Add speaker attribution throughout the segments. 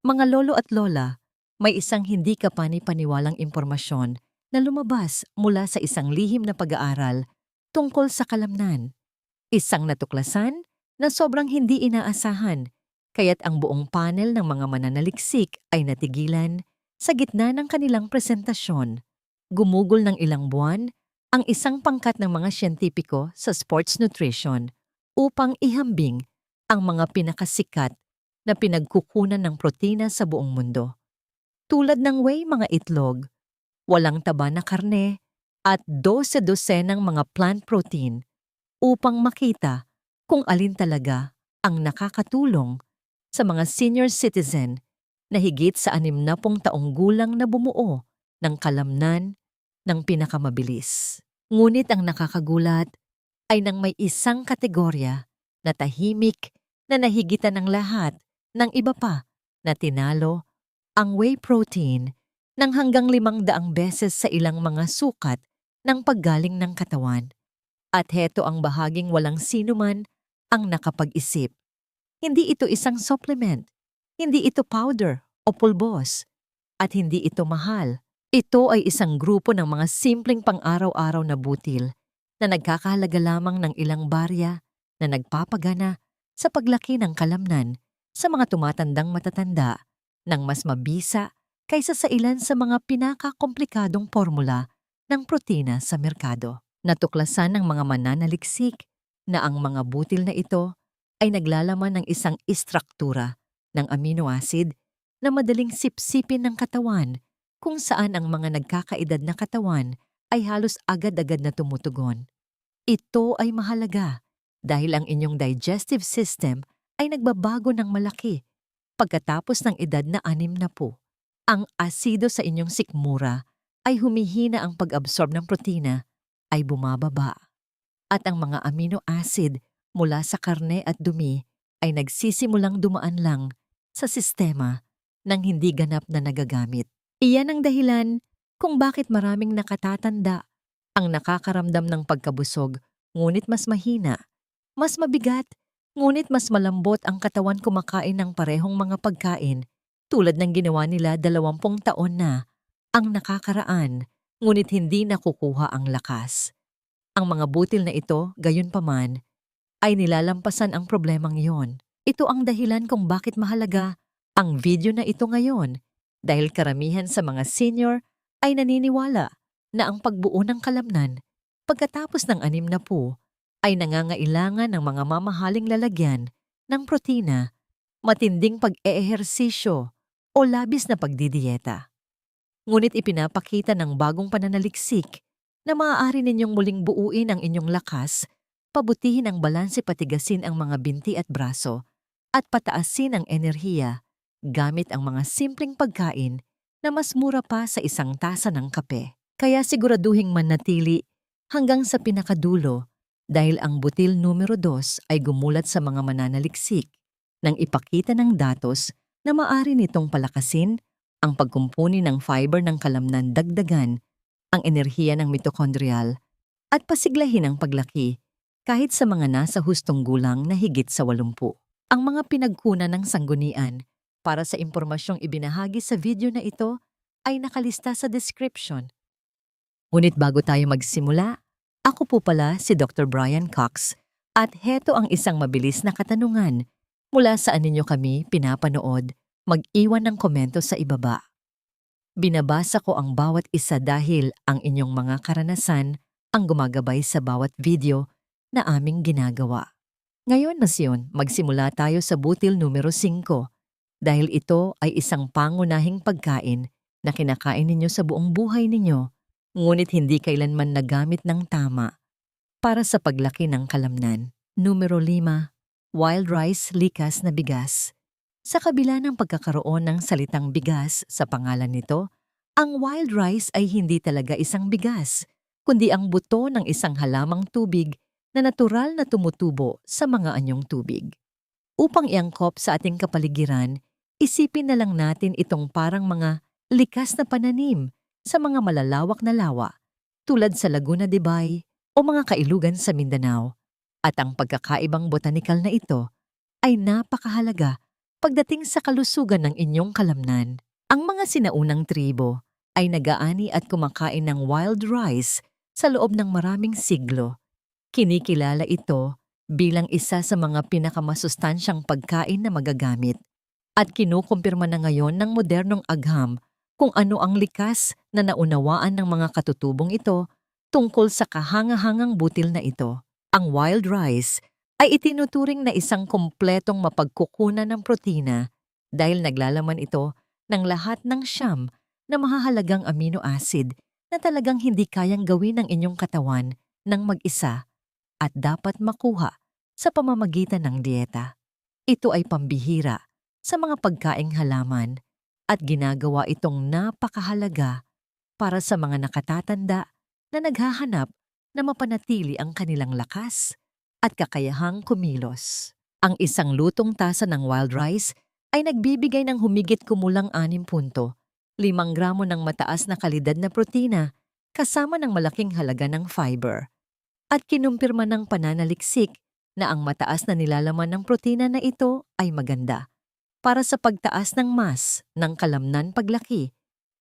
Speaker 1: Mga lolo at lola, may isang hindi kapani-paniwalang impormasyon na lumabas mula sa isang lihim na pag-aaral tungkol sa kalamnan. Isang natuklasan na sobrang hindi inaasahan, kaya't ang buong panel ng mga mananaliksik ay natigilan sa gitna ng kanilang presentasyon. Gumugol ng ilang buwan ang isang pangkat ng mga siyentipiko sa sports nutrition upang ihambing ang mga pinakasikat na pinagkukunan ng protina sa buong mundo. Tulad ng whey, mga itlog, walang taba na karne, at 12-dosenang mga plant protein upang makita kung alin talaga ang nakakatulong sa mga senior citizen na higit sa 60 taong gulang na bumuo ng kalamnan ng pinakamabilis. Ngunit ang nakakagulat ay nang may isang kategorya na tahimik na nahigitan ng lahat ng iba pa na tinalo ang whey protein ng hanggang 500 beses sa ilang mga sukat ng paggaling ng katawan. At heto ang bahaging walang sinuman ang nakapag-isip. Hindi ito isang supplement, hindi ito powder o pulbos, at hindi ito mahal. Ito ay isang grupo ng mga simpleng pang-araw-araw na butil na nagkakahalaga lamang ng ilang barya na nagpapagana sa paglaki ng kalamnan sa mga tumatandang matatanda ng mas mabisa kaysa sa ilan sa mga pinakakomplikadong formula ng protina sa merkado. Natuklasan ng mga mananaliksik na ang mga butil na ito ay naglalaman ng isang istruktura ng amino acid na madaling sipsipin ng katawan kung saan ang mga nagkakaedad na katawan ay halos agad-agad na tumutugon. Ito ay mahalaga dahil ang inyong digestive system ay nagbabago ng malaki pagkatapos ng edad na 60. Ang asido sa inyong sikmura ay humihina, ang pag-absorb ng protina ay bumababa. At ang mga amino acid mula sa karne at dumi ay nagsisimulang dumaan lang sa sistema ng hindi ganap na nagagamit. Iyan ang dahilan kung bakit maraming nakatatanda ang nakakaramdam ng pagkabusog ngunit mas mahina, mas mabigat, ngunit mas malambot ang katawan kumakain ng parehong mga pagkain tulad ng ginawa nila 20 taon na ang nakakaraan ngunit hindi nakukuha ang lakas. Ang mga butil na ito, gayunpaman, ay nilalampasan ang problemang iyon. Ito ang dahilan kung bakit mahalaga ang video na ito ngayon dahil karamihan sa mga senior ay naniniwala na ang pagbuo ng kalamnan pagkatapos ng 60 ay nangangailangan ng mga mamahaling lalagyan ng protina, matinding pag-eehersisyo o labis na pagdidiyeta. Ngunit ipinapakita ng bagong pananaliksik na maaari ninyong muling buuin ang inyong lakas, pabutihin ang balanse, patigasin ang mga binti at braso, at pataasin ang enerhiya gamit ang mga simpleng pagkain na mas mura pa sa isang tasa ng kape. Kaya siguraduhing manatili hanggang sa pinakadulo dahil ang butil numero 2 ay gumulat sa mga mananaliksik nang ipakita ng datos na maaari nitong palakasin ang pagkumpuni ng fiber ng kalamnan, dagdagan ang enerhiya ng mitochondrial at pasiglahin ang paglaki kahit sa mga nasa hustong gulang na higit sa 80. Ang mga pinagkunan ng sanggunian para sa impormasyong ibinahagi sa video na ito ay nakalista sa description. Ngunit bago tayo magsimula, ako po pala si Dr. Brian Cox at heto ang isang mabilis na katanungan mula saan ninyo kami pinapanood. Mag-iwan ng komento sa ibaba. Binabasa ko ang bawat isa dahil ang inyong mga karanasan ang gumagabay sa bawat video na aming ginagawa. Ngayon, Nasyon, magsimula tayo sa butil numero 5 dahil ito ay isang pangunahing pagkain na kinakain ninyo sa buong buhay ninyo ngunit hindi kailanman nagamit ng tama para sa paglaki ng kalamnan. Numero 5. Wild rice, likas na bigas. Sa kabila ng pagkakaroon ng salitang bigas sa pangalan nito, ang wild rice ay hindi talaga isang bigas, kundi ang buto ng isang halamang tubig na natural na tumutubo sa mga anyong tubig. Upang iangkop sa ating kapaligiran, isipin na lang natin itong parang mga likas na pananim sa mga malalawak na lawa tulad sa Laguna de Bay o mga kailugan sa Mindanao. At ang pagkakaibang botanikal na ito ay napakahalaga Pagdating sa kalusugan ng inyong kalamnan, ang mga sinaunang tribo ay nagaani at kumakain ng wild rice sa loob ng maraming siglo. Kinikilala ito bilang isa sa mga pinakamasustansyang pagkain na magagamit at kinukumpirma na ngayon ng modernong agham kung ano ang likas na naunawaan ng mga katutubong ito tungkol sa kahangahangang butil na ito. Ang wild rice ay itinuturing na isang kumpletong mapagkukunan ng protina dahil naglalaman ito ng lahat ng siyam na mahahalagang amino acid na talagang hindi kayang gawin ng inyong katawan ng mag-isa at dapat makuha sa pamamagitan ng dieta. Ito ay pambihira sa mga pagkaing halaman at ginagawa itong napakahalaga para sa mga nakatatanda na naghahanap na mapanatili ang kanilang lakas at kakayahang kumilos. Ang isang lutong tasa ng wild rice ay nagbibigay ng humigit kumulang 6 punto, 5 gramo ng mataas na kalidad na protina kasama ng malaking halaga ng fiber. At kinumpirma ng pananaliksik na ang mataas na nilalaman ng protina na ito ay maganda para sa pagtaas ng mass ng kalamnan paglaki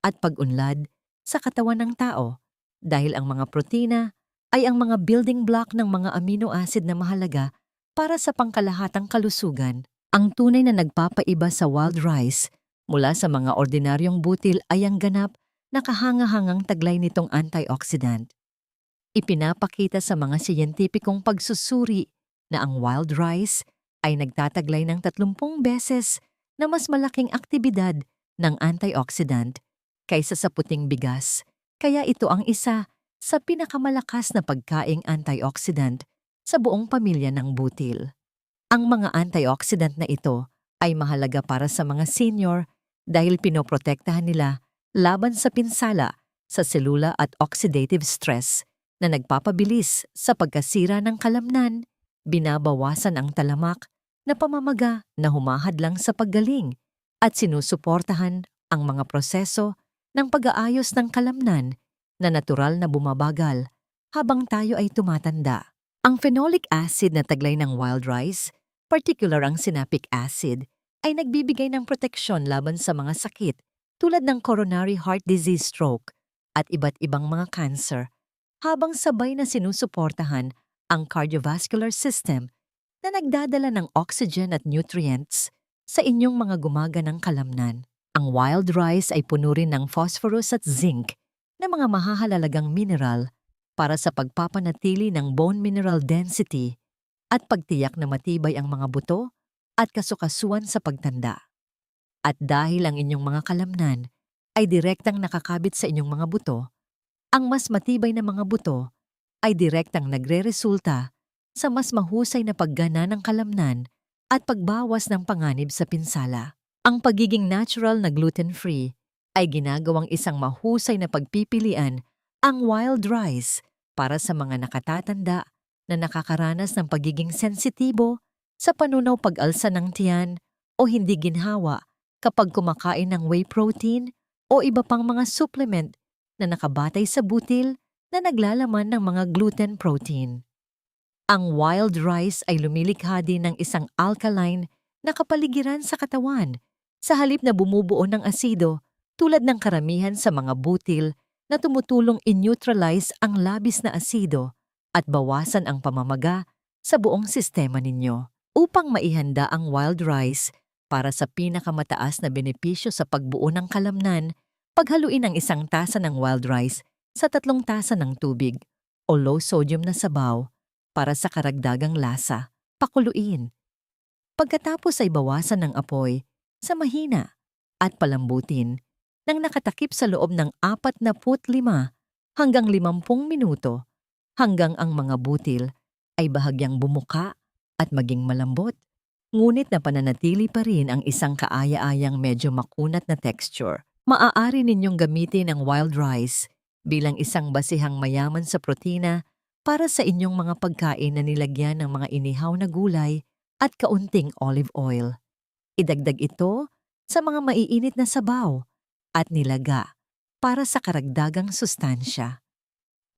Speaker 1: at pag-unlad sa katawan ng tao dahil ang mga protina ay ang mga building block ng mga amino acid na mahalaga para sa pangkalahatang kalusugan. Ang tunay na nagpapaiba sa wild rice mula sa mga ordinaryong butil ay ang ganap na kahangahangang taglay nitong antioxidant. Ipinapakita sa mga siyentipikong pagsusuri na ang wild rice ay nagtataglay ng 30 beses na mas malaking aktibidad ng antioxidant kaysa sa puting bigas, kaya ito ang isa sa pinakamalakas na pagkaing antioxidant sa buong pamilya ng butil. Ang mga antioxidant na ito ay mahalaga para sa mga senior dahil pinoprotektahan nila laban sa pinsala sa selula at oxidative stress na nagpapabilis sa pagkasira ng kalamnan, binabawasan ang talamak na pamamaga na humahadlang sa paggaling at sinusuportahan ang mga proseso ng pag-aayos ng kalamnan na natural na bumabagal habang tayo ay tumatanda. Ang phenolic acid na taglay ng wild rice, particular ang sinapic acid, ay nagbibigay ng proteksyon laban sa mga sakit tulad ng coronary heart disease, stroke at iba't ibang mga cancer, habang sabay na sinusuportahan ang cardiovascular system na nagdadala ng oxygen at nutrients sa inyong mga gumaganang kalamnan. Ang wild rice ay puno rin ng phosphorus at zinc na mga mahahalagang mineral para sa pagpapanatili ng bone mineral density at pagtiyak na matibay ang mga buto at kasukasuan sa pagtanda. At dahil ang inyong mga kalamnan ay direktang nakakabit sa inyong mga buto, ang mas matibay na mga buto ay direktang nagre-resulta sa mas mahusay na paggana ng kalamnan at pagbawas ng panganib sa pinsala. Ang pagiging natural na gluten-free ay ginagawang isang mahusay na pagpipilian ang wild rice para sa mga nakatatanda na nakakaranas ng pagiging sensitibo sa panunaw pag-alsa ng tiyan o hindi ginhawa kapag kumakain ng whey protein o iba pang mga supplement na nakabatay sa butil na naglalaman ng mga gluten protein. Ang wild rice ay lumilikha din ng isang alkaline na kapaligiran sa katawan sa halip na bumubuo ng asido tulad ng karamihan sa mga butil na tumutulong in-neutralize ang labis na asido at bawasan ang pamamaga sa buong sistema ninyo. Upang maihanda ang wild rice para sa pinakamataas na benepisyo sa pagbuo ng kalamnan, paghaluin ang 1 tasa ng wild rice sa 3 tasa ng tubig o low-sodium na sabaw para sa karagdagang lasa. Pakuluin. Pagkatapos ay bawasan ng apoy sa mahina at palambutin nang nakatakip sa loob ng 45 hanggang 50 minuto hanggang ang mga butil ay bahagyang bumuka at maging malambot. Ngunit napananatili pa rin ang isang kaaya-ayang medyo makunat na texture. Maaari ninyong gamitin ang wild rice bilang isang basihang mayaman sa protina para sa inyong mga pagkain na nilagyan ng mga inihaw na gulay at kaunting olive oil. Idagdag ito sa mga maiinit na sabaw at nilaga para sa karagdagang sustansya.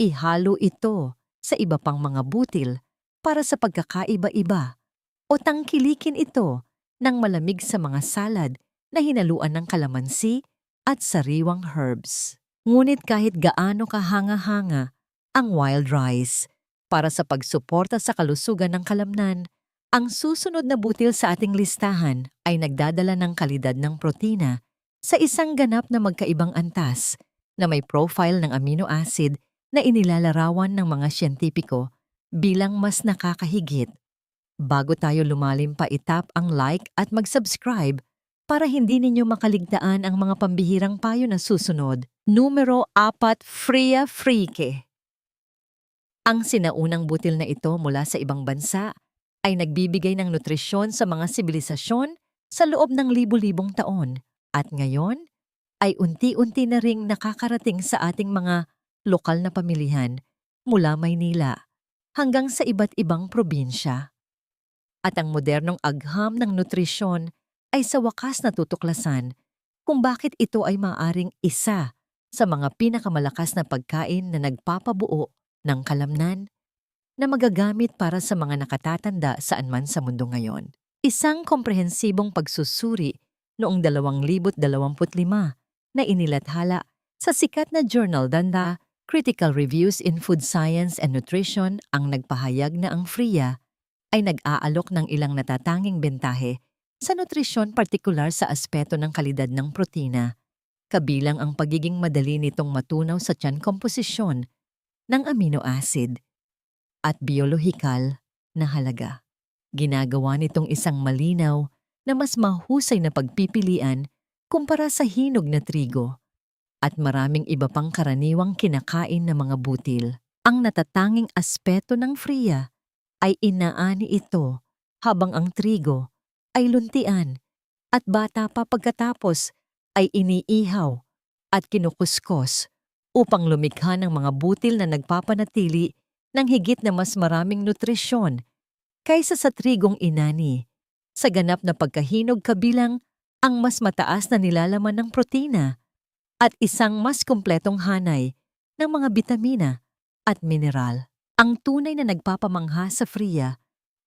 Speaker 1: Ihalo ito sa iba pang mga butil para sa pagkakaiba-iba o tangkilikin ito ng malamig sa mga salad na hinaluan ng kalamansi at sariwang herbs. Ngunit kahit gaano kahanga-hanga ang wild rice para sa pagsuporta sa kalusugan ng kalamnan, ang susunod na butil sa ating listahan ay nagdadala ng kalidad ng protina sa isang ganap na magkaibang antas na may profile ng amino acid na inilalarawan ng mga siyentipiko bilang mas nakakahigit. Bago tayo lumalim pa, itap ang like at mag-subscribe para hindi ninyo makaligtaan ang mga pambihirang payo na susunod. Numero 4, Fria Frique. Ang sinaunang butil na ito mula sa ibang bansa ay nagbibigay ng nutrisyon sa mga sibilisasyon sa loob ng libu-libong taon at ngayon ay unti-unti na ring nakakarating sa ating mga lokal na pamilihan mula Maynila hanggang sa iba't ibang probinsya. At ang modernong agham ng nutrisyon ay sa wakas natutuklasan kung bakit ito ay maaaring isa sa mga pinakamalakas na pagkain na nagpapabuo ng kalamnan na magagamit para sa mga nakatatanda saan man sa mundo ngayon. Isang komprehensibong pagsusuri noong 2025 na inilathala sa sikat na journal The Critical Reviews in Food Science and Nutrition ang nagpahayag na ang Fria ay nag-aalok ng ilang natatanging bentahe sa nutrisyon, partikular sa aspeto ng kalidad ng protina, kabilang ang pagiging madali nitong matunaw sa tiyan komposisyon ng amino acid at biolohikal na halaga. Ginagawa nitong isang malinaw na mas mahusay na pagpipilian kumpara sa hinog na trigo at maraming iba pang karaniwang kinakain na mga butil. Ang natatanging aspeto ng Fria ay inaani ito habang ang trigo ay luntian at bata pa, pagkatapos ay iniihaw at kinukuskos upang lumikha ng mga butil na nagpapanatili ng higit na mas maraming nutrisyon kaysa sa trigong inani, sa ganap na pagkahinog kabilang ang mas mataas na nilalaman ng protina at isang mas kumpletong hanay ng mga bitamina at mineral. Ang tunay na nagpapamangha sa Fria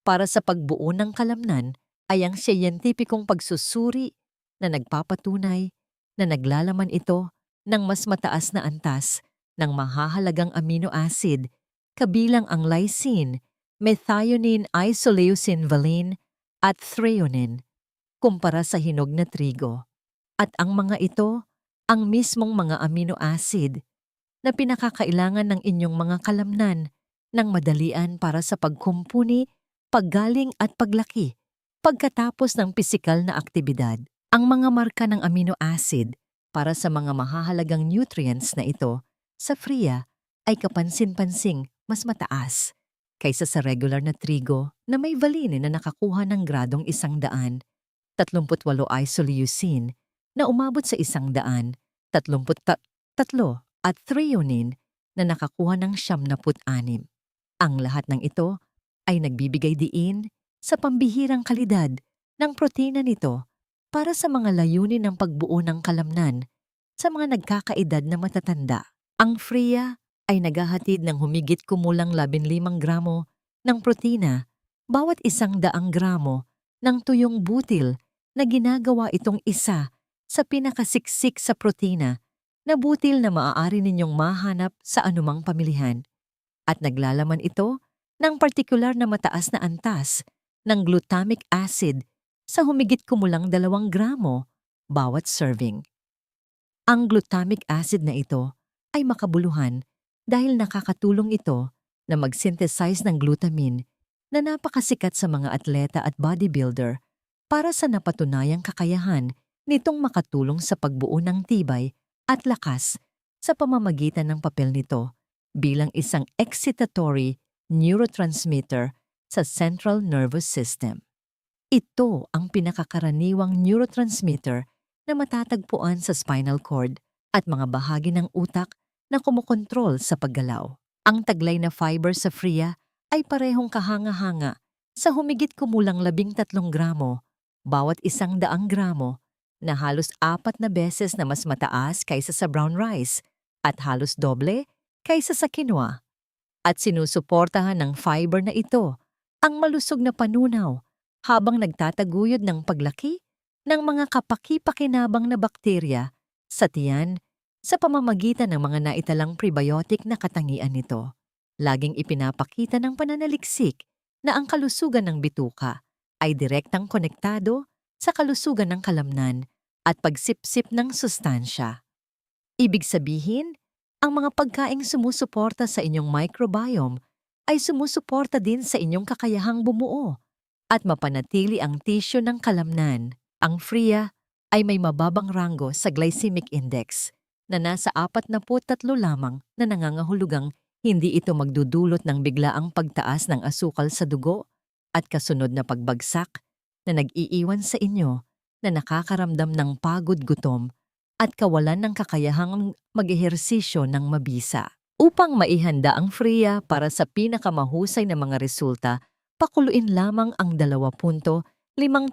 Speaker 1: para sa pagbuo ng kalamnan ay ang siyentipikong pagsusuri na nagpapatunay na naglalaman ito ng mas mataas na antas ng mahahalagang amino acid kabilang ang lysine, methionine, isoleucine, valine at threonine kumpara sa hinog na trigo. At ang mga ito ang mismong mga amino acid na pinakakailangan ng inyong mga kalamnan ng madalian para sa pagkumpuni, paggaling at paglaki pagkatapos ng pisikal na aktibidad. Ang mga marka ng amino acid para sa mga mahahalagang nutrients na ito sa Fria ay kapansin-pansing mas mataas kaysa sa regular na trigo na may valine na nakakuha ng gradong 100, 38 isoleucine na umabot sa 100, 33 at threonine na nakakuha ng 76. Ang lahat ng ito ay nagbibigay diin sa pambihirang kalidad ng protina nito para sa mga layunin ng pagbuo ng kalamnan sa mga nagkakaedad na matatanda. Ang Fria ay naghahatid ng humigit kumulang 15 gramo ng protina bawat 100 gramo ng tuyong butil na ginagawa itong isa sa pinakasiksik sa protina na butil na maaari ninyong mahanap sa anumang pamilihan. At naglalaman ito ng partikular na mataas na antas ng glutamic acid sa humigit kumulang 2 gramo bawat serving. Ang glutamic acid na ito ay makabuluhan dahil nakakatulong ito na mag-synthesize ng glutamine na napakasikat sa mga atleta at bodybuilder para sa napatunayang kakayahan nitong makatulong sa pagbuo ng tibay at lakas sa pamamagitan ng papel nito bilang isang excitatory neurotransmitter sa central nervous system. Ito ang pinakakaraniwang neurotransmitter na matatagpuan sa spinal cord at mga bahagi ng utak na kumukontrol sa paggalaw. Ang taglay na fiber sa Fria ay parehong kahanga-hanga sa humigit kumulang 13 gramo bawat 100 gramo na halos 4 na beses na mas mataas kaysa sa brown rice at halos doble kaysa sa quinoa. At sinusuportahan ng fiber na ito ang malusog na panunaw habang nagtataguyod ng paglaki ng mga kapaki-pakinabang na bakterya sa tiyan sa pamamagitan ng mga naitalang prebiotic na katangian nito. Laging ipinapakita ng pananaliksik na ang kalusugan ng bituka ay direktang konektado sa kalusugan ng kalamnan at pagsipsip ng sustansya. Ibig sabihin, ang mga pagkaing sumusuporta sa inyong microbiome ay sumusuporta din sa inyong kakayahang bumuo at mapanatili ang tisyo ng kalamnan. Ang Freia ay may mababang ranggo sa glycemic index na nasa 43 lamang na nangangahulugang hindi ito magdudulot ng biglaang pagtaas ng asukal sa dugo at kasunod na pagbagsak na nag-iiwan sa inyo na nakakaramdam ng pagod, gutom at kawalan ng kakayahang mag-ehersisyo ng mabisa. Upang maihanda ang Freia para sa pinakamahusay na mga resulta, pakuluin lamang ang 2.5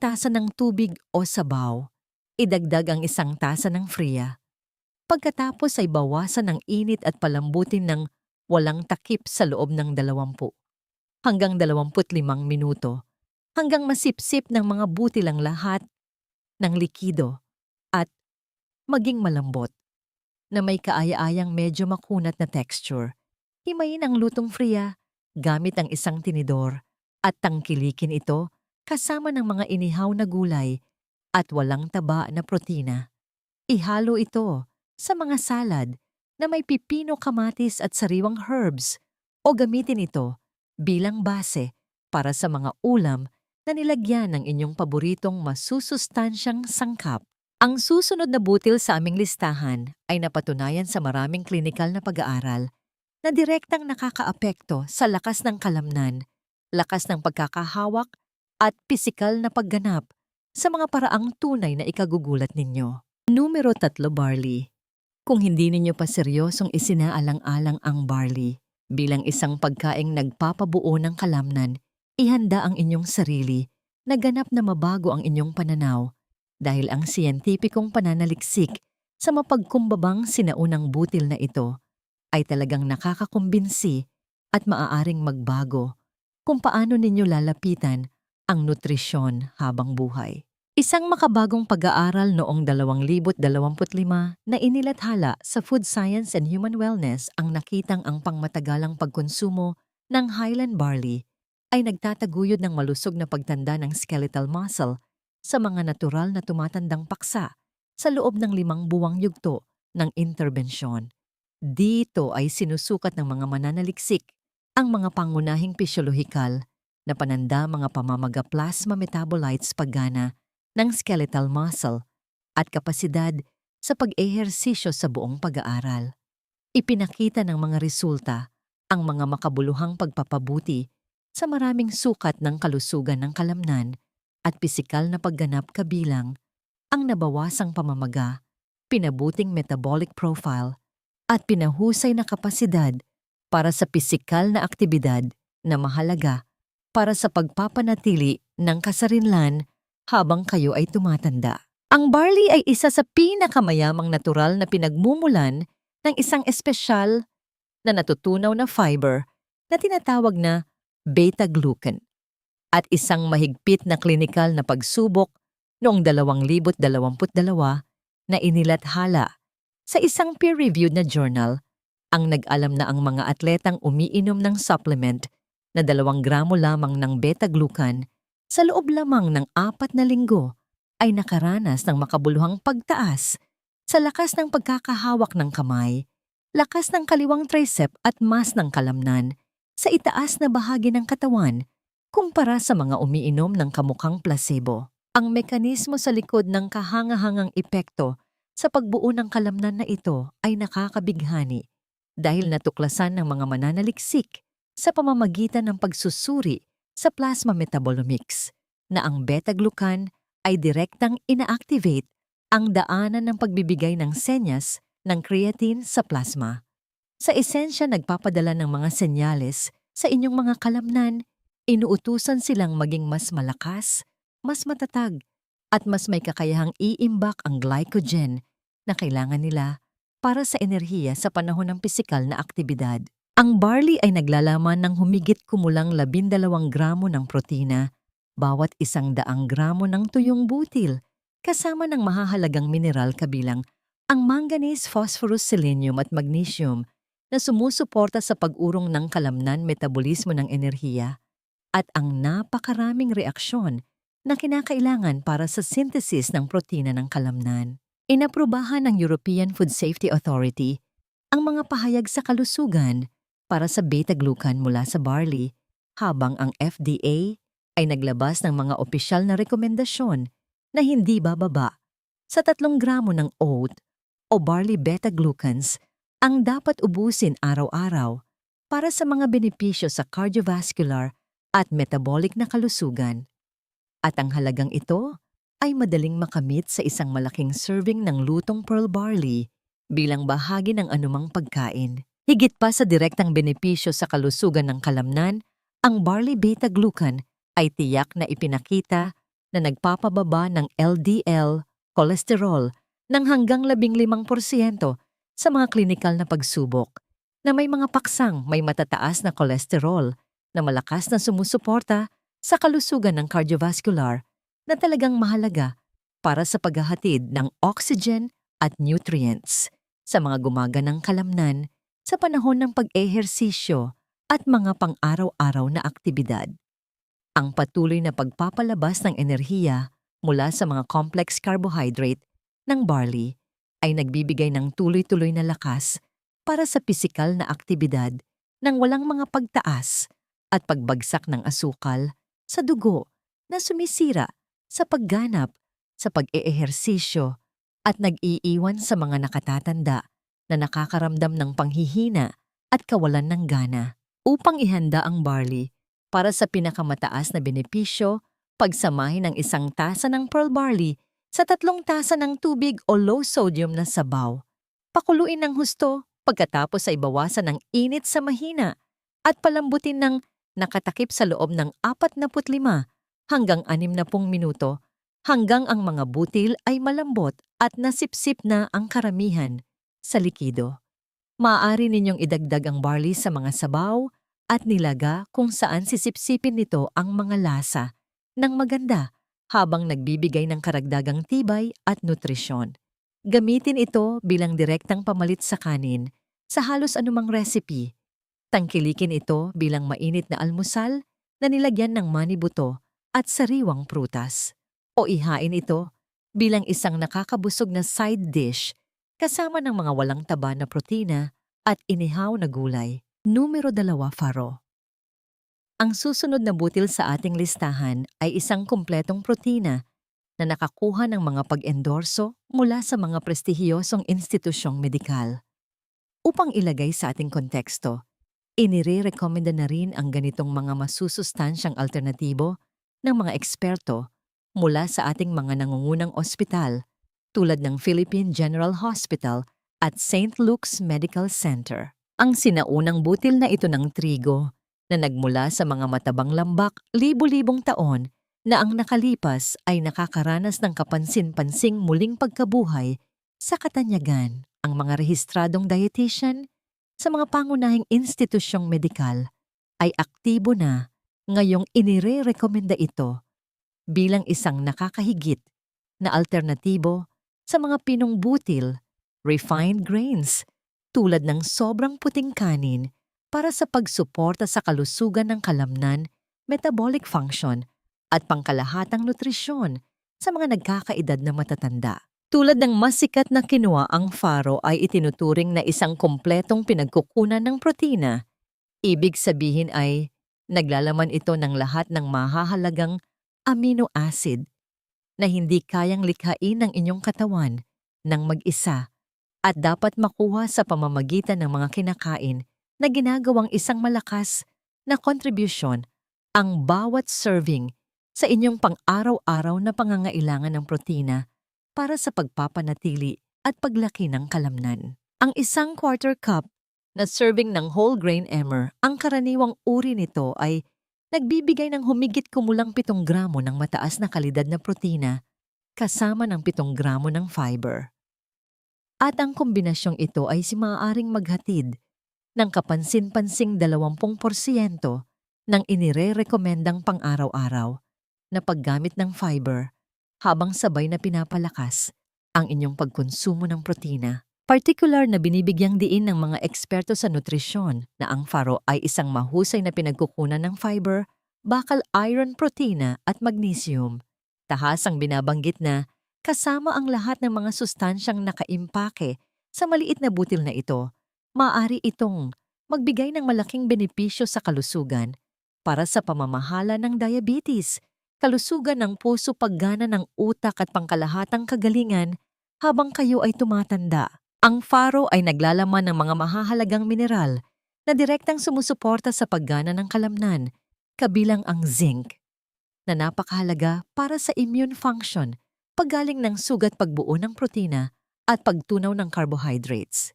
Speaker 1: tasa ng tubig o sabaw. Idagdag ang 1 tasa ng Freia. Pagkatapos ay bawasan ng init at palambutin ng walang takip sa loob ng 20 hanggang 25 minuto hanggang masipsip ng mga butil ang lahat ng likido at maging malambot na may kaaya-ayang medyo makunat na texture. Himayin ang lutong Freia gamit ang isang tinidor at tangkilikin ito kasama ng mga inihaw na gulay at walang taba na protina. Ihalo ito sa mga salad na may pipino, kamatis at sariwang herbs o gamitin ito bilang base para sa mga ulam na nilagyan ng inyong paboritong masusustansyang sangkap. Ang susunod na butil sa aming listahan ay napatunayan sa maraming klinikal na pag-aaral na direktang nakakaapekto sa lakas ng kalamnan, lakas ng pagkakahawak at pisikal na pagganap sa mga paraang tunay na ikagugulat ninyo. Numero 3, barley. Kung hindi ninyo pa seryosong isinaalang-alang ang barley bilang isang pagkaing nagpapabuo ng kalamnan, ihanda ang inyong sarili na ganap na mabago ang inyong pananaw dahil ang siyentipikong pananaliksik sa mapagkumbabang sinaunang butil na ito ay talagang nakakakumbinsi at maaaring magbago kung paano ninyo lalapitan ang nutrisyon habang buhay. Isang makabagong pag-aaral noong 2025 na inilathala sa Food Science and Human Wellness ang nakitang ang pangmatagalang pagkonsumo ng Highland barley ay nagtataguyod ng malusog na pagtanda ng skeletal muscle sa mga natural na tumatandang paksa sa loob ng 5 buwang yugto ng interbensyon. Dito ay sinusukat ng mga mananaliksik ang mga pangunahing pisyolohikal na pananda mga pamamaga plasma metabolites paggana ng skeletal muscle at kapasidad sa pag-ehersisyo sa buong pag-aaral. Ipinakita ng mga resulta ang mga makabuluhang pagpapabuti sa maraming sukat ng kalusugan ng kalamnan at pisikal na pagganap kabilang ang nabawasang pamamaga, pinabuting metabolic profile at pinahusay na kapasidad para sa pisikal na aktibidad na mahalaga para sa pagpapanatili ng kasarinlan habang kayo ay tumatanda. Ang barley ay isa sa pinakamayamang natural na pinagmumulan ng isang espesyal na natutunaw na fiber na tinatawag na beta-glucan at isang mahigpit na klinikal na pagsubok noong 2022 na inilathala sa isang peer-reviewed na journal ang nag-alam na ang mga atletang umiinom ng supplement na 2 gramo lamang ng beta-glucan sa loob lamang ng 4 na linggo ay nakaranas ng makabuluhang pagtaas sa lakas ng pagkakahawak ng kamay, lakas ng kaliwang tricep at mas ng kalamnan sa itaas na bahagi ng katawan kumpara sa mga umiinom ng kamukhang placebo. Ang mekanismo sa likod ng kahangahangang epekto sa pagbuo ng kalamnan na ito ay nakakabighani dahil natuklasan ng mga mananaliksik sa pamamagitan ng pagsusuri sa plasma metabolomics na ang beta-glucan ay direktang ina-activate ang daanan ng pagbibigay ng senyas ng creatine sa plasma. Sa esensya nagpapadala ng mga senyales sa inyong mga kalamnan, inuutusan silang maging mas malakas, mas matatag, at mas may kakayahang iimbak ang glycogen na kailangan nila para sa enerhiya sa panahon ng pisikal na aktibidad. Ang barley ay naglalaman ng humigit kumulang 12 gramo ng protina, bawat 100 gramo ng tuyong butil, kasama ng mahahalagang mineral kabilang ang manganese, phosphorus, selenium at magnesium na sumusuporta sa pag-urong ng kalamnan, metabolismo ng enerhiya at ang napakaraming reaksyon na kinakailangan para sa synthesis ng protina ng kalamnan. Inaprubahan ng European Food Safety Authority ang mga pahayag sa kalusugan para sa beta-glucan mula sa barley, habang ang FDA ay naglabas ng mga opisyal na rekomendasyon na hindi bababa sa 3 gramo ng oat o barley beta-glucans ang dapat ubusin araw-araw para sa mga benepisyo sa cardiovascular at metabolic na kalusugan. At ang halagang ito ay madaling makamit sa isang malaking serving ng lutong pearl barley bilang bahagi ng anumang pagkain. Higit pa sa direktang benepisyo sa kalusugan ng kalamnan, ang barley beta-glucan ay tiyak na ipinakita na nagpapababa ng LDL cholesterol ng hanggang 15% sa mga klinikal na pagsubok na may mga paksang may matataas na cholesterol na malakas na sumusuporta sa kalusugan ng cardiovascular na talagang mahalaga para sa paghahatid ng oxygen at nutrients sa mga gumaganang kalamnan sa panahon ng pag-ehersisyo at mga pang-araw-araw na aktibidad. Ang patuloy na pagpapalabas ng enerhiya mula sa mga complex carbohydrate ng barley ay nagbibigay ng tuloy-tuloy na lakas para sa pisikal na aktibidad ng walang mga pagtaas at pagbagsak ng asukal sa dugo na sumisira sa pagganap sa pag-eehersisyo at nag-iiwan sa mga nakatatanda na nakakaramdam ng panghihina at kawalan ng gana. Upang ihanda ang barley para sa pinakamataas na benepisyo, pagsamahin ang 1 tasa ng pearl barley sa 3 tasa ng tubig o low sodium na sabaw. Pakuluin ng husto, pagkatapos ay bawasan ng init sa mahina at palambutin ng nakatakip sa loob ng 45 hanggang 60 minuto hanggang ang mga butil ay malambot at nasipsip na ang karamihan sa likido. Maaari ninyong idagdag ang barley sa mga sabaw at nilaga kung saan sisipsipin nito ang mga lasa ng maganda habang nagbibigay ng karagdagang tibay at nutrisyon. Gamitin ito bilang direktang pamalit sa kanin sa halos anumang recipe. Tangkilikin ito bilang mainit na almusal na nilagyan ng manibuto at sariwang prutas. O ihain ito bilang isang nakakabusog na side dish kasama ng mga walang taba na protina at inihaw na gulay. Numero 2, faro. Ang susunod na butil sa ating listahan ay isang kumpletong protina na nakakuha ng mga pag-endorso mula sa mga prestihiyosong institusyong medikal. Upang ilagay sa ating konteksto, inire-rekomenda na rin ang ganitong mga masusustansyang alternatibo ng mga eksperto mula sa ating mga nangungunang ospital tulad ng Philippine General Hospital at St. Luke's Medical Center. Ang sinaunang butil na ito ng trigo na nagmula sa mga matabang lambak libu-libong taon na ang nakalipas ay nakakaranas ng kapansin-pansing muling pagkabuhay sa katanyagan. Ang mga rehistradong dietitian sa mga pangunahing institusyong medikal ay aktibo na ngayong inire-rekomenda ito bilang isang nakakahigit na alternatibo sa mga pinong butil, refined grains, tulad ng sobrang puting kanin para sa pagsuporta sa kalusugan ng kalamnan, metabolic function, at pangkalahatang nutrisyon sa mga nagkakaedad na matatanda. Tulad ng mas sikat na quinoa, ang faro ay itinuturing na isang kumpletong pinagkukunan ng protina. Ibig sabihin ay naglalaman ito ng lahat ng mahahalagang amino acid na hindi kayang likhain ng inyong katawan ng mag-isa at dapat makuha sa pamamagitan ng mga kinakain na ginagawang isang malakas na kontribusyon ang bawat serving sa inyong pang-araw-araw na pangangailangan ng protina para sa pagpapanatili at paglaki ng kalamnan. Ang 1/4 cup na serving ng whole grain emmer, ang karaniwang uri nito ay nagbibigay ng humigit kumulang 7 gramo ng mataas na kalidad na protina kasama ng 7 gramo ng fiber. At ang kombinasyong ito ay maaaring maghatid ng kapansin-pansing 20% ng inire-rekomendang pang-araw-araw na paggamit ng fiber habang sabay na pinapalakas ang inyong pagkonsumo ng protina. Particular na binibigyang diin ng mga eksperto sa nutrisyon na ang faro ay isang mahusay na pinagkukunan ng fiber, bakal iron, protina at magnesium. Tahasang binabanggit na kasama ang lahat ng mga sustansyang nakaimpake sa maliit na butil na ito, maaari itong magbigay ng malaking benepisyo sa kalusugan para sa pamamahala ng diabetes, kalusugan ng puso, paggana ng utak at pangkalahatang kagalingan habang kayo ay tumatanda. Ang faro ay naglalaman ng mga mahahalagang mineral na direktang sumusuporta sa paggana ng kalamnan, kabilang ang zinc, na napakahalaga para sa immune function, paggaling ng sugat, pagbuo ng protina at pagtunaw ng carbohydrates.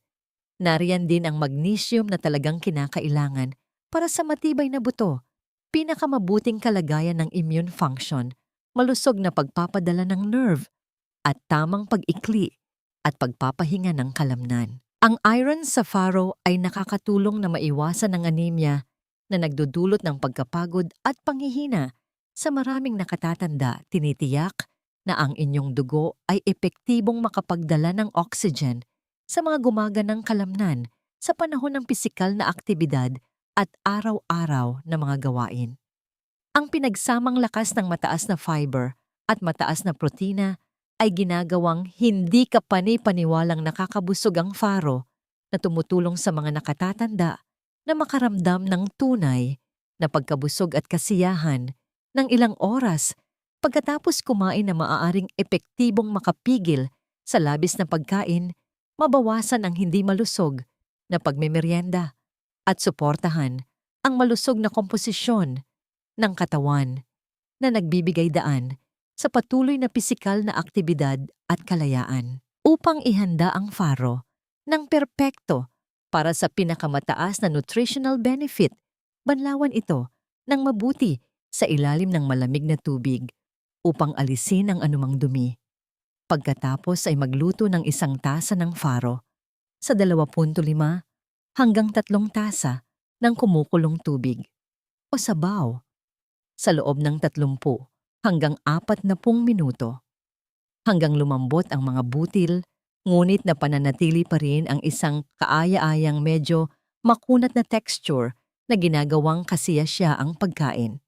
Speaker 1: Nariyan din ang magnesium na talagang kinakailangan para sa matibay na buto, pinakamabuting kalagayan ng immune function, malusog na pagpapadala ng nerve, at tamang pag-ikli at pagpapahinga ng kalamnan. Ang iron sa faro ay nakakatulong na maiwasan ang anemia na nagdudulot ng pagkapagod at panghihina. Sa maraming nakatatanda, tinitiyak na ang inyong dugo ay epektibong makapagdala ng oxygen sa mga gumaganang kalamnan sa panahon ng pisikal na aktibidad at araw-araw na mga gawain. Ang pinagsamang lakas ng mataas na fiber at mataas na protina ay ginagawang hindi kapani-paniwalang nakakabusog ang faro na tumutulong sa mga nakatatanda na makaramdam ng tunay na pagkabusog at kasiyahan ng ilang oras pagkatapos kumain na maaaring epektibong makapigil sa labis na pagkain, mabawasan ang hindi malusog na pagmemeryenda at suportahan ang malusog na komposisyon ng katawan na nagbibigay daan sa patuloy na pisikal na aktibidad at kalayaan. Upang ihanda ang faro ng perpekto para sa pinakamataas na nutritional benefit, banlawan ito ng mabuti sa ilalim ng malamig na tubig upang alisin ang anumang dumi. Pagkatapos ay magluto ng 1 tasa ng faro sa 2.5 hanggang 3 tasa ng kumukulong tubig o sabaw sa loob ng 30 hanggang 40 minuto hanggang lumambot ang mga butil, ngunit napananatili pa rin ang isang kaaya-ayang medyo makunat na texture na ginagawang kasiyasya ang pagkain.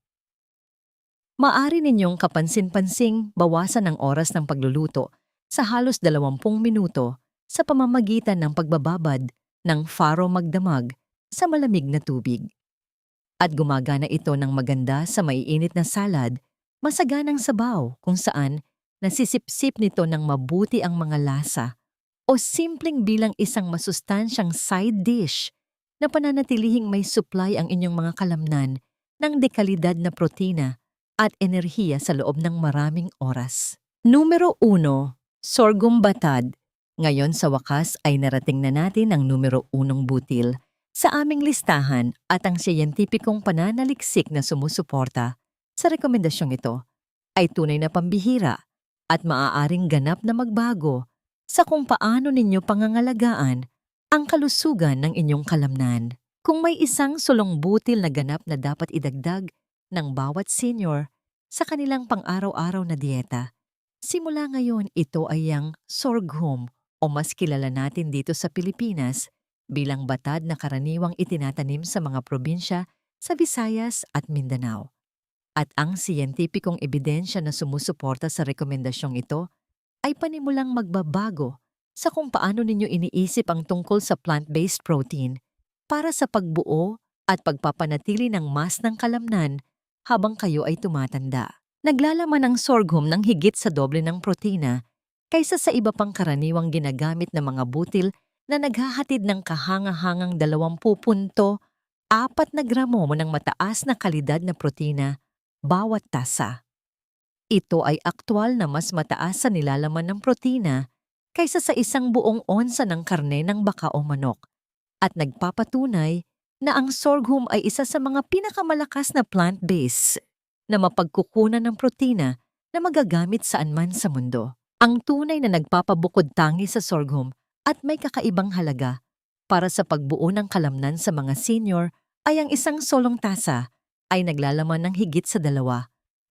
Speaker 1: Maaari ninyong kapansin-pansing bawasan ang oras ng pagluluto sa halos 20 minuto sa pamamagitan ng pagbababad ng faro magdamag sa malamig na tubig. At gumagana ito ng maganda sa maiinit na salad, masaganang sabaw kung saan nasisipsip nito ng mabuti ang mga lasa o simpleng bilang isang masustansyang side dish na pananatilihing may supply ang inyong mga kalamnan ng dekalidad na protina at enerhiya sa loob ng maraming oras. Numero 1, sorghum batad. Ngayon sa wakas ay narating na natin ang numero 1 butil sa aming listahan at ang siyentipikong pananaliksik na sumusuporta sa rekomendasyong ito ay tunay na pambihira at maaaring ganap na magbago sa kung paano ninyo pangangalagaan ang kalusugan ng inyong kalamnan. Kung may isang sulong butil na ganap na dapat idagdag ng bawat senior sa kanilang pang-araw-araw na dieta, simula ngayon ito ay ang sorghum o mas kilala natin dito sa Pilipinas bilang batad na karaniwang itinatanim sa mga probinsya sa Visayas at Mindanao. At ang siyentipikong ebidensya na sumusuporta sa rekomendasyong ito ay panimulang magbabago sa kung paano ninyo iniisip ang tungkol sa plant-based protein para sa pagbuo at pagpapanatili ng mas ng kalamnan habang kayo ay tumatanda. Naglalaman ang sorghum ng higit sa doble ng protina kaysa sa iba pang karaniwang ginagamit na mga butil na naghahatid ng kahanga-hangang 20.4 na gramo ng mataas na kalidad na protina bawat tasa. Ito ay aktwal na mas mataas sa nilalaman ng protina kaysa sa isang buong onsa ng karne ng baka o manok at nagpapatunay na ang sorghum ay isa sa mga pinakamalakas na plant-based na mapagkukunan ng protina na magagamit saan man sa mundo. Ang tunay na nagpapabukod tangi sa sorghum at may kakaibang halaga para sa pagbuo ng kalamnan sa mga senior ay ang isang solong tasa ay naglalaman ng higit sa 2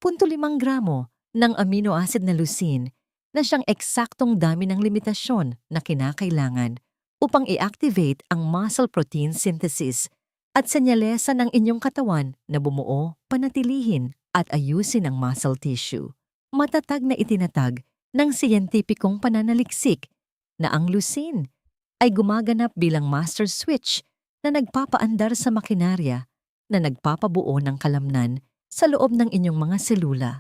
Speaker 1: gramo ng amino acid na leucine na siyang eksaktong dami ng limitasyon na kinakailangan upang i-activate ang muscle protein synthesis at senyalesa ng inyong katawan na bumuo, panatilihin at ayusin ang muscle tissue. Matatag na itinatag ng siyentipikong pananaliksik na ang leucine ay gumaganap bilang master switch na nagpapaandar sa makinarya na nagpapabuo ng kalamnan sa loob ng inyong mga selula.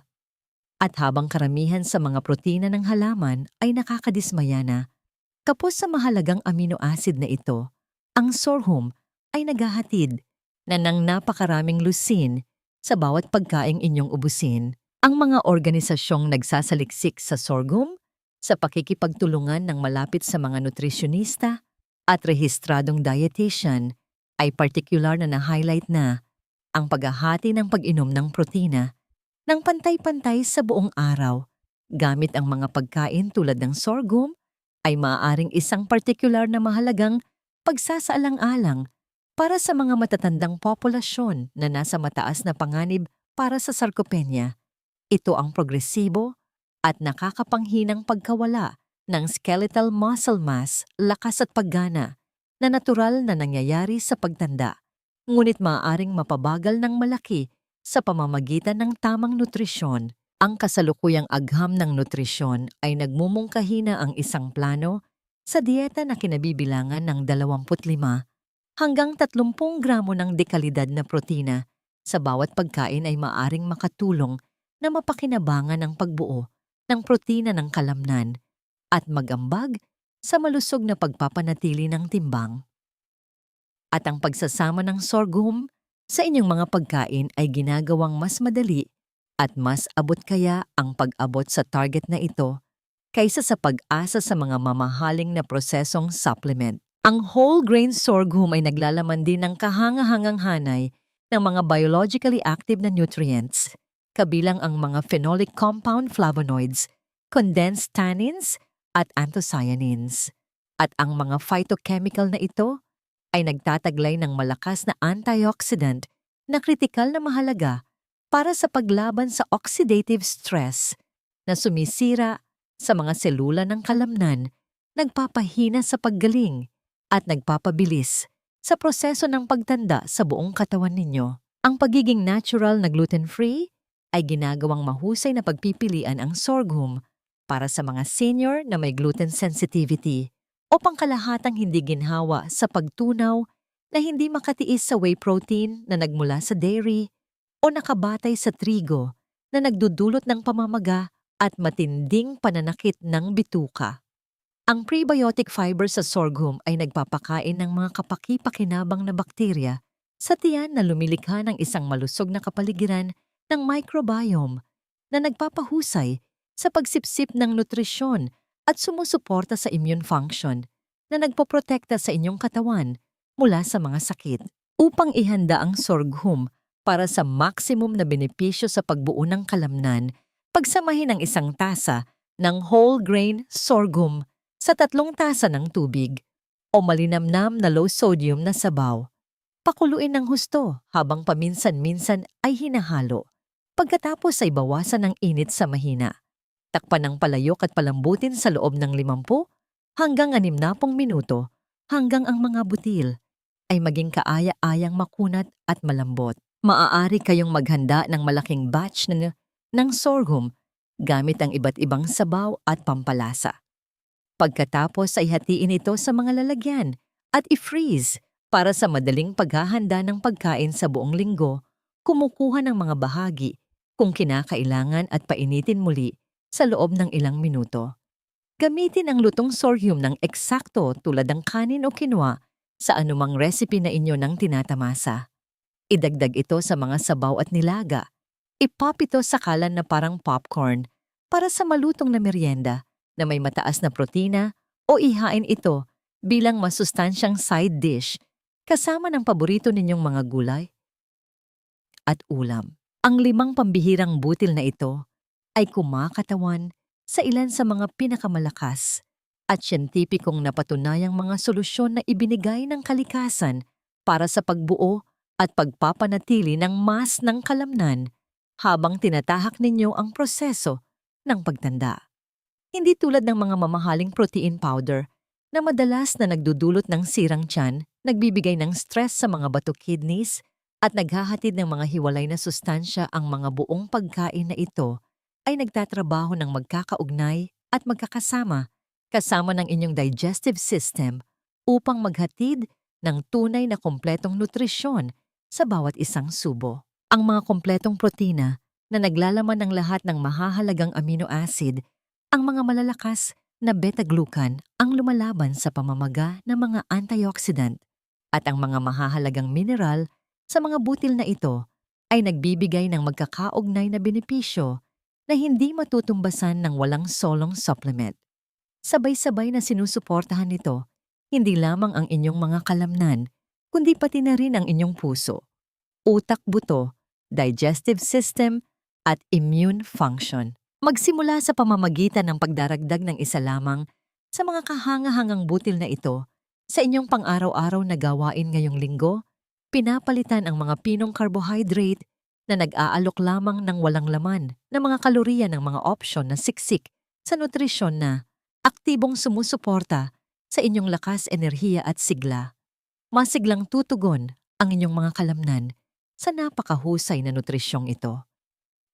Speaker 1: At habang karamihan sa mga protina ng halaman ay nakakadismaya na, kapos sa mahalagang amino acid na ito, ang sorghum ay naghahatid na ng napakaraming leucine sa bawat pagkaing inyong ubusin. Ang mga organisasyong nagsasaliksik sa sorghum sa pakikipagtulungan ng malapit sa mga nutrisyonista at rehistradong dietitian ay partikular na na-highlight na ang paghahati ng pag-inom ng protina ng pantay-pantay sa buong araw gamit ang mga pagkain tulad ng sorghum ay maaaring isang partikular na mahalagang pagsasaalang-alang para sa mga matatandang populasyon na nasa mataas na panganib para sa sarcopenia. Ito ang progresibo at nakakapanghinang pagkawala ng skeletal muscle mass, lakas at paggana na natural na nangyayari sa pagtanda, ngunit maaaring mapabagal ng malaki sa pamamagitan ng tamang nutrisyon. Ang kasalukuyang agham ng nutrisyon ay nagmumungkahi na ang isang plano sa dieta na kinabibilangan ng 25 hanggang 30 gramo ng dekalidad na protina sa bawat pagkain ay maaaring makatulong na mapakinabangan ang pagbuo ng protina ng kalamnan at magambag sa malusog na pagpapanatili ng timbang. At ang pagsasama ng sorghum sa inyong mga pagkain ay ginagawang mas madali at mas abot kaya ang pag-abot sa target na ito kaysa sa pag-asa sa mga mamahaling na prosesong supplement. Ang whole grain sorghum ay naglalaman din ng kahangahangang hanay ng mga biologically active na nutrients, kabilang ang mga phenolic compound flavonoids, condensed tannins at anthocyanins. At ang mga phytochemical na ito ay nagtataglay ng malakas na antioxidant na kritikal na mahalaga para sa paglaban sa oxidative stress na sumisira sa mga selula ng kalamnan, nagpapahina sa paggaling at nagpapabilis sa proseso ng pagtanda sa buong katawan ninyo. Ang pagiging natural na gluten-free ay ginagawang mahusay na pagpipilian ang sorghum para sa mga senior na may gluten sensitivity o pangkalahatang hindi ginhawa sa pagtunaw na hindi makatiis sa whey protein na nagmula sa dairy o nakabatay sa trigo na nagdudulot ng pamamaga at matinding pananakit ng bituka. Ang prebiotic fiber sa sorghum ay nagpapakain ng mga kapaki-pakinabang na bakterya sa tiyan na lumilikha ng isang malusog na kapaligiran ng microbiome na nagpapahusay sa pagsipsip ng nutrisyon at sumusuporta sa immune function na nagpoprotekta sa inyong katawan mula sa mga sakit. Upang ihanda ang sorghum para sa maximum na benepisyo sa pagbuo ng kalamnan, pagsamahin ang isang tasa ng whole grain sorghum sa 3 tasa ng tubig o malinamnam na low sodium na sabaw. Pakuluin ng husto habang paminsan-minsan ay hinahalo. Pagkatapos ay bawasan ng init sa mahina. Takpan ng palayok at palambutin sa loob ng 50 hanggang 60 minuto hanggang ang mga butil ay maging kaaya-ayang makunat at malambot. Maaari kayong maghanda ng malaking batch ng sorghum gamit ang iba't ibang sabaw at pampalasa. Pagkatapos ay hatiin ito sa mga lalagyan at i-freeze para sa madaling paghahanda ng pagkain sa buong linggo, kumukuha ng mga bahagi kung kinakailangan at painitin muli sa loob ng ilang minuto. Gamitin ang lutong sorghum ng eksakto tulad ng kanin o quinoa sa anumang recipe na inyo ng tinatamasa. Idagdag ito sa mga sabaw at nilaga. I-pop ito sa kalan na parang popcorn para sa malutong na merienda na may mataas na protina o ihain ito bilang masustansyang side dish kasama ng paborito ninyong mga gulay at ulam. Ang 5 pambihirang butil na ito ay kumakatawan sa ilan sa mga pinakamalakas at siyentipikong napatunayang mga solusyon na ibinigay ng kalikasan para sa pagbuo at pagpapanatili ng mas ng kalamnan habang tinatahak ninyo ang proseso ng pagtanda. Hindi tulad ng mga mamahaling protein powder na madalas na nagdudulot ng sirang tiyan, nagbibigay ng stress sa mga bato kidneys at naghahatid ng mga hiwalay na sustansya. Ang mga buong pagkain na ito ay nagtatrabaho ng magkakaugnay at magkakasama kasama ng inyong digestive system upang maghatid ng tunay na kompletong nutrisyon sa bawat isang subo. Ang mga kompletong protina na naglalaman ng lahat ng mahahalagang amino acid, ang mga malalakas na beta-glucan ang lumalaban sa pamamaga ng mga antioxidant at ang mga mahahalagang mineral sa mga butil na ito ay nagbibigay ng magkakaugnay na benepisyo na hindi matutumbasan ng walang solong supplement. Sabay-sabay na sinusuportahan nito hindi lamang ang inyong mga kalamnan, kundi pati na rin ang inyong puso, utak, buto, digestive system, at immune function. Magsimula sa pamamagitan ng pagdaragdag ng isa lamang sa mga kahangahangang butil na ito sa inyong pang-araw-araw na gawain ngayong linggo. Pinapalitan ang mga pinong carbohydrate na nag-aalok lamang ng walang laman na mga kalorya ng mga opsyon na siksik sa nutrisyon na aktibong sumusuporta sa inyong lakas, enerhiya at sigla. Masiglang tutugon ang inyong mga kalamnan sa napakahusay na nutrisyong ito.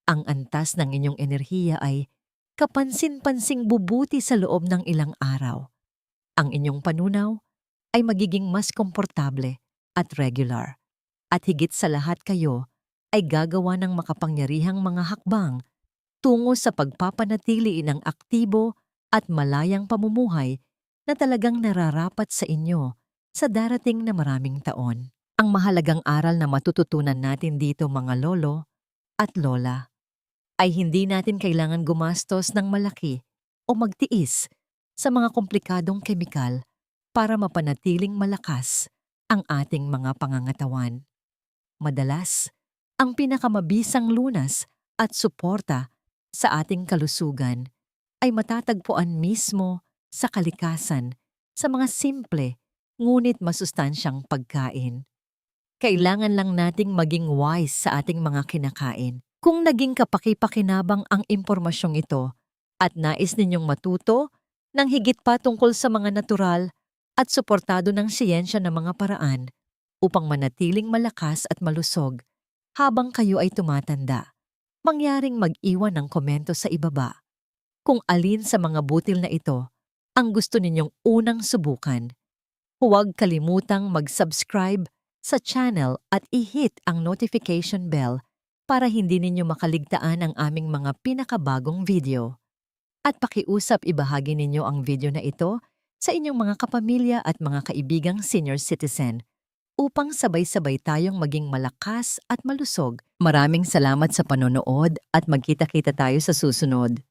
Speaker 1: Ang antas ng inyong enerhiya ay kapansin-pansing bubuti sa loob ng ilang araw. Ang inyong panunaw ay magiging mas komportable at regular. At higit sa lahat kayo ay gagawa ng makapangyarihang mga hakbang tungo sa pagpapanatili ng aktibo at malayang pamumuhay na talagang nararapat sa inyo sa darating na maraming taon. Ang mahalagang aral na matututunan natin dito, mga lolo at lola, ay hindi natin kailangan gumastos ng malaki o magtiis sa mga komplikadong kemikal para mapanatiling malakas ang ating mga pangangatawan. Madalas, ang pinakamabisang lunas at suporta sa ating kalusugan ay matatagpuan mismo sa kalikasan sa mga simple ngunit masustansyang pagkain. Kailangan lang nating maging wise sa ating mga kinakain. Kung naging kapaki-pakinabang ang impormasyong ito at nais ninyong matuto ng higit pa tungkol sa mga natural at suportado ng siyensya na mga paraan upang manatiling malakas at malusog habang kayo ay tumatanda, mangyaring mag-iwan ng komento sa ibaba kung alin sa mga butil na ito ang gusto ninyong unang subukan. Huwag kalimutang mag-subscribe sa channel at i-hit ang notification bell para hindi ninyo makaligtaan ang aming mga pinakabagong video. At pakiusap ibahagi ninyo ang video na ito sa inyong mga kapamilya at mga kaibigang senior citizen upang sabay-sabay tayong maging malakas at malusog. Maraming salamat sa panonood at magkita-kita tayo sa susunod.